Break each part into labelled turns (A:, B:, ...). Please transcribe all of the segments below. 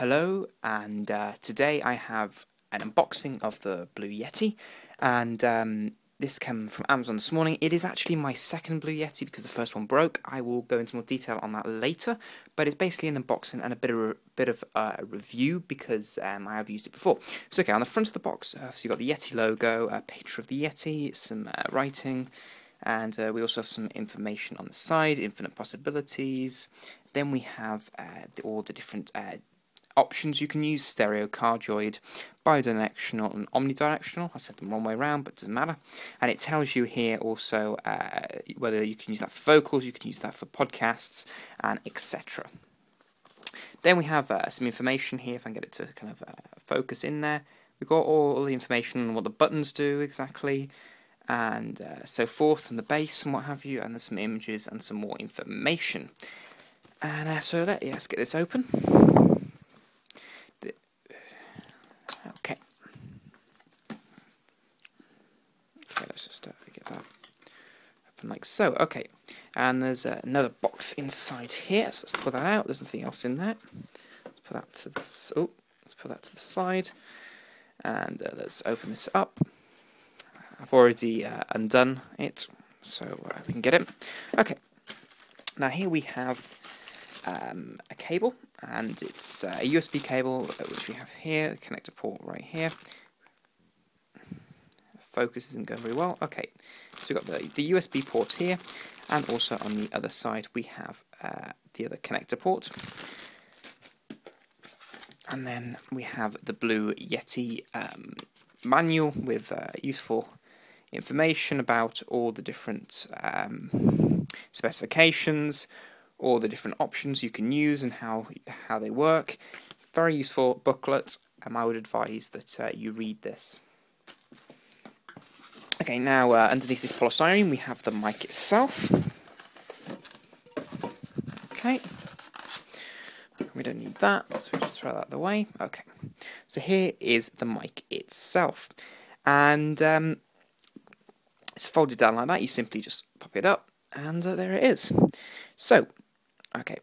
A: Hello, and today I have an unboxing of the Blue Yeti, and this came from Amazon this morning. It is actually my second Blue Yeti because the first one broke. I will go into more detail on that later, but it's basically an unboxing and a bit of a review because I have used it before. So okay, on the front of the box, so you've got the Yeti logo, a picture of the Yeti, some writing, and we also have some information on the side, infinite possibilities. Then we have all the different options you can use: stereo, cardioid, bidirectional and omnidirectional. I said them wrong way around, but it doesn't matter. And it tells you here also whether you can use that for vocals, you can use that for podcasts, and etc. Then we have some information here, if I can get it to kind of focus in there. We've got all the information on what the buttons do exactly, and so forth, and the bass and what have you, and there's some images and some more information. And so let's get this open. Okay, let's just get that open like so. Okay, and there's another box inside here, so let's pull that out. There's nothing else in there. Let's put that to this. Oh, let's put that to the side, and let's open this up. I've already undone it, so we can get it. Okay, now here we have a cable, and it's a USB cable which we have here, the connector port right here. Focus isn't going very well. Okay, so we've got the USB port here, and also on the other side we have the other connector port. And then we have the Blue Yeti manual with useful information about all the different specifications, all the different options you can use and how they work. Very useful booklet, and I would advise that you read this. Okay, now underneath this polystyrene we have the mic itself. Okay, we don't need that, so just throw that out of the way. Okay, so here is the mic itself, and it's folded down like that. You simply just pop it up, and there it is. So, okay,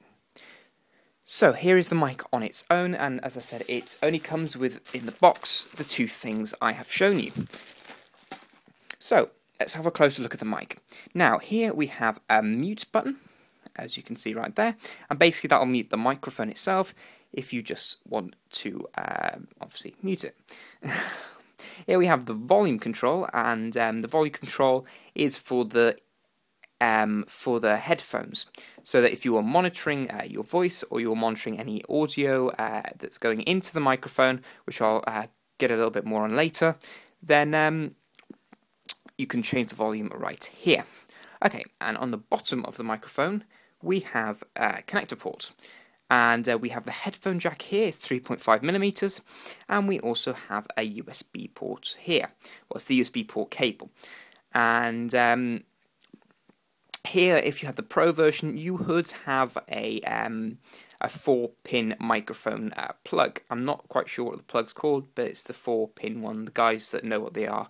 A: so here is the mic on its own, and as I said, it only comes with, in the box, the two things I have shown you. So, let's have a closer look at the mic. Now, here we have a mute button, as you can see right there, and basically that will mute the microphone itself if you just want to, obviously, mute it. Here we have the volume control, and the volume control is for the headphones, so that if you are monitoring your voice or you're monitoring any audio that's going into the microphone, which I'll get a little bit more on later, then you can change the volume right here. Okay, and on the bottom of the microphone we have connector ports, and we have the headphone jack here, it's 3.5mm, and we also have a USB port here. Well, it's the USB port cable, and here, if you have the Pro version, you would have a 4-pin microphone plug. I'm not quite sure what the plug's called, but it's the 4-pin one. The guys that know what they are.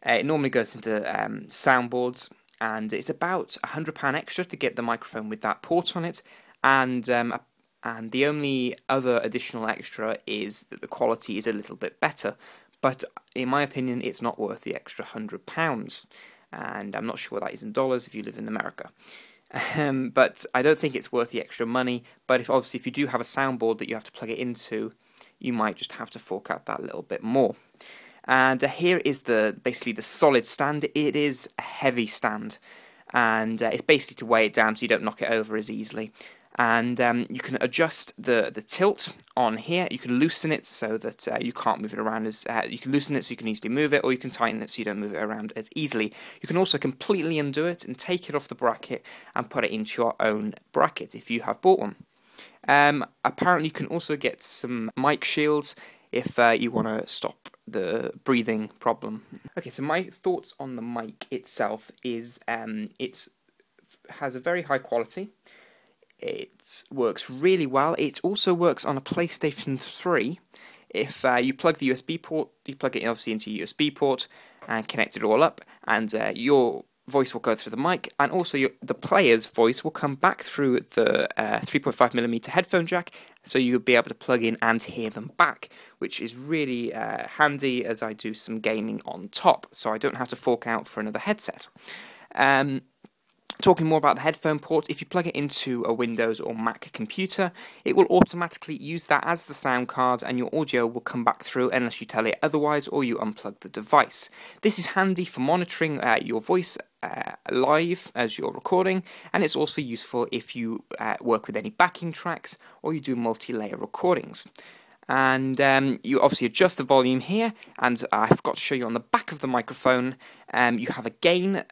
A: It normally goes into soundboards, and it's about £100 extra to get the microphone with that port on it. And the only other additional extra is that the quality is a little bit better. But in my opinion, it's not worth the extra £100. And I'm not sure what that is in dollars if you live in America. But I don't think it's worth the extra money. But obviously if you do have a soundboard that you have to plug it into, you might just have to fork out that little bit more. And here is basically the solid stand. It is a heavy stand, and it's basically to weigh it down so you don't knock it over as easily. And you can adjust the tilt on here. You can loosen it so that you can't move it around as you can loosen it so you can easily move it, or you can tighten it so you don't move it around as easily. You can also completely undo it and take it off the bracket and put it into your own bracket if you have bought one. Apparently you can also get some mic shields if you want to stop the breathing problem. Okay, so my thoughts on the mic itself is it has a very high quality. It works really well. It also works on a PlayStation 3. If you plug the USB port, you plug it obviously into a USB port and connect it all up, and your voice will go through the mic, and also the player's voice will come back through the 3.5mm headphone jack, so you'll be able to plug in and hear them back, which is really handy as I do some gaming on top, so I don't have to fork out for another headset. Talking more about the headphone port, if you plug it into a Windows or Mac computer, it will automatically use that as the sound card, and your audio will come back through unless you tell it otherwise or you unplug the device. This is handy for monitoring your voice live as you're recording, and it's also useful if you work with any backing tracks or you do multi-layer recordings. And you obviously adjust the volume here, and I forgot to show you on the back of the microphone, you have a gain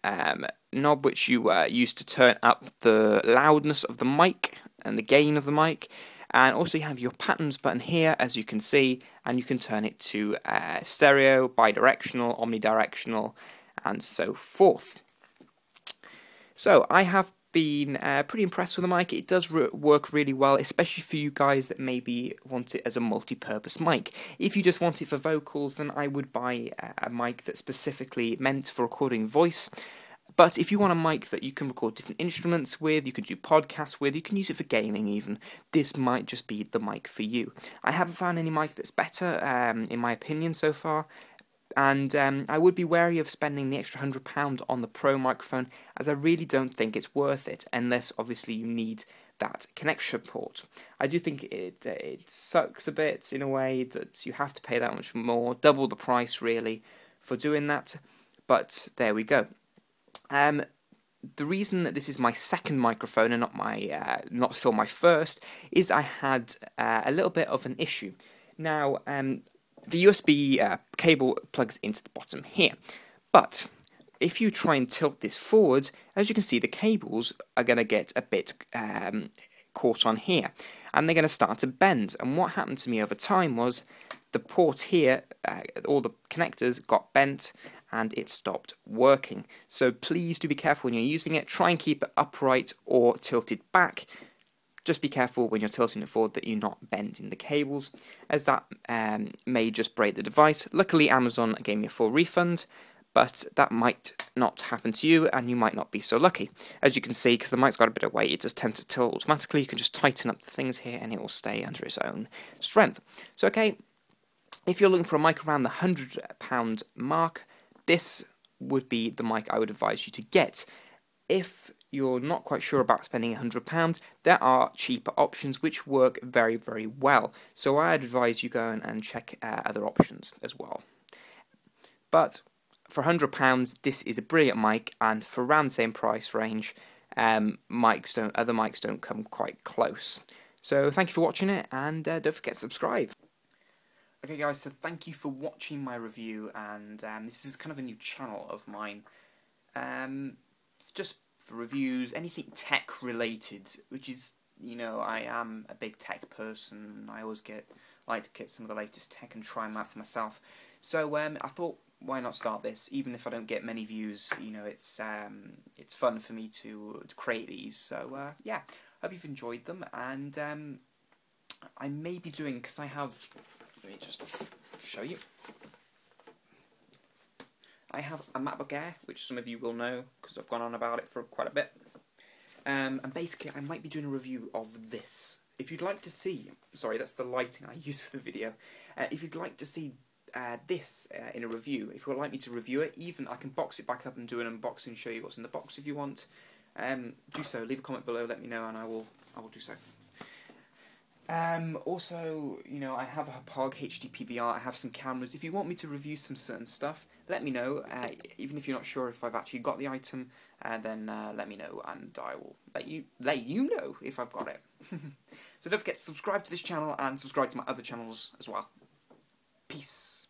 A: knob which you use to turn up the loudness of the mic and the gain of the mic, and also you have your patterns button here, as you can see, and you can turn it to stereo, bidirectional, omnidirectional, and so forth. So I have been pretty impressed with the mic. It does work really well, especially for you guys that maybe want it as a multi-purpose mic. If you just want it for vocals, then I would buy a mic that's specifically meant for recording voice. But if you want a mic that you can record different instruments with, you can do podcasts with, you can use it for gaming even, this might just be the mic for you. I haven't found any mic that's better, in my opinion, so far. And I would be wary of spending the extra £100 on the Pro microphone, as I really don't think it's worth it, unless obviously you need that connection port. I do think it sucks a bit in a way that you have to pay that much more, double the price really, for doing that, but there we go. The reason that this is my second microphone and not still my first is I had a little bit of an issue. Now, the USB cable plugs into the bottom here, but if you try and tilt this forward, as you can see, the cables are going to get a bit caught on here, and they're going to start to bend. And what happened to me over time was the port here, all the connectors got bent, and it stopped working. So please do be careful when you're using it. Try and keep it upright or tilted back. Just be careful when you're tilting it forward that you're not bending the cables, as that may just break the device. Luckily, Amazon gave me a full refund, but that might not happen to you, and you might not be so lucky. As you can see, because the mic's got a bit of weight, it does tend to tilt automatically. You can just tighten up the things here, and it will stay under its own strength. So, okay, if you're looking for a mic around the £100 mark, this would be the mic I would advise you to get. If you're not quite sure about spending £100, there are cheaper options which work very, very well. So I'd advise you go and check other options as well. But for £100, this is a brilliant mic, and for around the same price range, other mics don't come quite close. So thank you for watching it, and don't forget to subscribe. Okay guys, so thank you for watching my review, and this is kind of a new channel of mine. Just for reviews, anything tech related, which is, you know, I am a big tech person. I always like to get some of the latest tech and try them out for myself. So I thought, why not start this? Even if I don't get many views, you know, it's fun for me to create these. So yeah, hope you've enjoyed them, and I may be doing, because I have. Let me just show you. I have a MacBook Air, which some of you will know because I've gone on about it for quite a bit. And basically, I might be doing a review of this. If you'd like to see, sorry, that's the lighting I use for the video. If you'd like to see this in a review, if you would like me to review it, even I can box it back up and do an unboxing and show you what's in the box if you want. Do so. Leave a comment below, let me know, and I will do so. Also, you know, I have a POG, HD PVR, I have some cameras. If you want me to review some certain stuff, let me know. Even if you're not sure if I've actually got the item, then let me know, and I will let you know if I've got it. So don't forget to subscribe to this channel and subscribe to my other channels as well. Peace.